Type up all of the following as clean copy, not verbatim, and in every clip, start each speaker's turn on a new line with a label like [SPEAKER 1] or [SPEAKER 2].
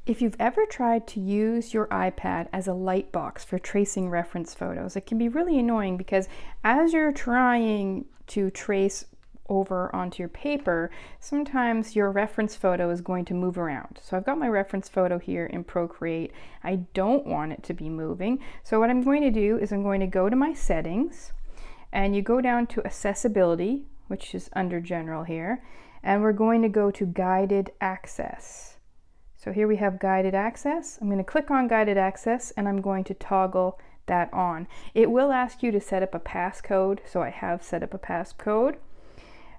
[SPEAKER 1] If you've ever tried to use your iPad as a Lightbox for tracing reference photos, it can be really annoying because as you're trying to trace over onto your paper, sometimes your reference photo is going to move around. So I've got my reference photo here in Procreate. I don't want it to be moving. So what I'm going to do is I'm going to go to my settings, and you go down to accessibility, which is under general here, and we're going to go to guided access. So here we have guided access. I'm going to click on guided access and I'm going to toggle that on. It will ask you to set up a passcode, so I have set up a passcode.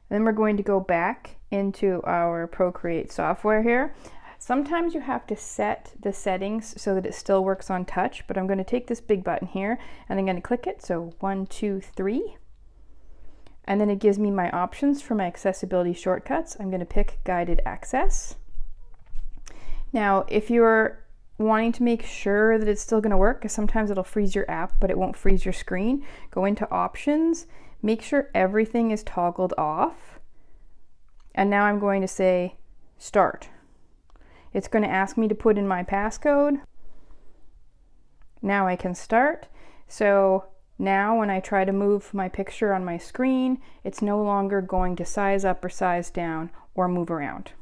[SPEAKER 1] Then we're going to go back into our Procreate software here. Sometimes you have to set the settings so that it still works on touch, but I'm going to take this big button here and I'm going to click it. So 1, 2, 3. And then it gives me my options for my accessibility shortcuts. I'm going to pick guided access. Now, if you're wanting to make sure that it's still going to work, because sometimes it'll freeze your app, but it won't freeze your screen, go into options, make sure everything is toggled off. And now I'm going to say start. It's going to ask me to put in my passcode. Now I can start. So now when I try to move my picture on my screen, it's no longer going to size up or size down or move around.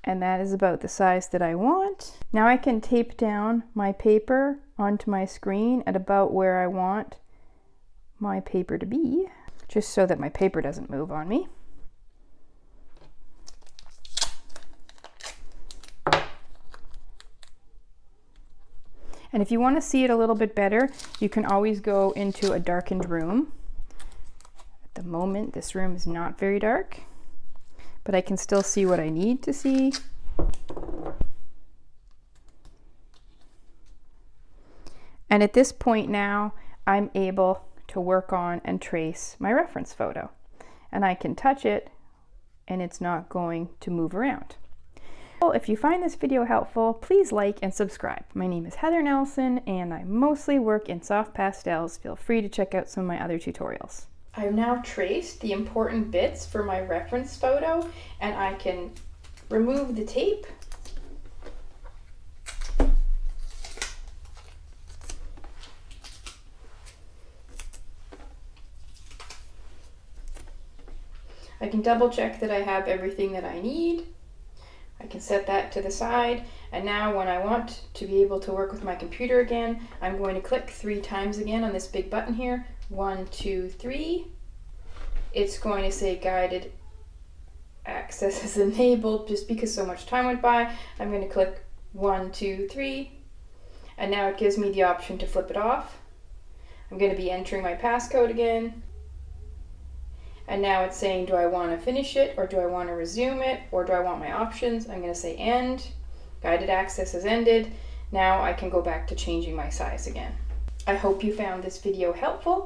[SPEAKER 1] And that is about the size that I want. Now I can tape down my paper onto my screen at about where I want my paper to be, just so that my paper doesn't move on me. And if you want to see it a little bit better, you can always go into a darkened room. At the moment, this room is not very dark, but I can still see what I need to see. And at this point now, I'm able to work on and trace my reference photo. And I can touch it and it's not going to move around. Well, if you find this video helpful, please like and subscribe. My name is Heather Nelson and I mostly work in soft pastels. Feel free to check out some of my other tutorials. I've now traced the important bits for my reference photo and I can remove the tape. I can double check that I have everything that I need. I can set that to the side, and now when I want to be able to work with my computer again, I'm going to click 3 times again on this big button here. 1, 2, 3. It's going to say guided access is enabled. Just because so much time went by, I'm going to click 1, 2, 3, and now it gives me the option to flip it off. I'm going to be entering my passcode again. And now it's saying, do I want to finish it, or do I want to resume it, or do I want my options? I'm going to say end. Guided access has ended. Now I can go back to changing my size again. I hope you found this video helpful.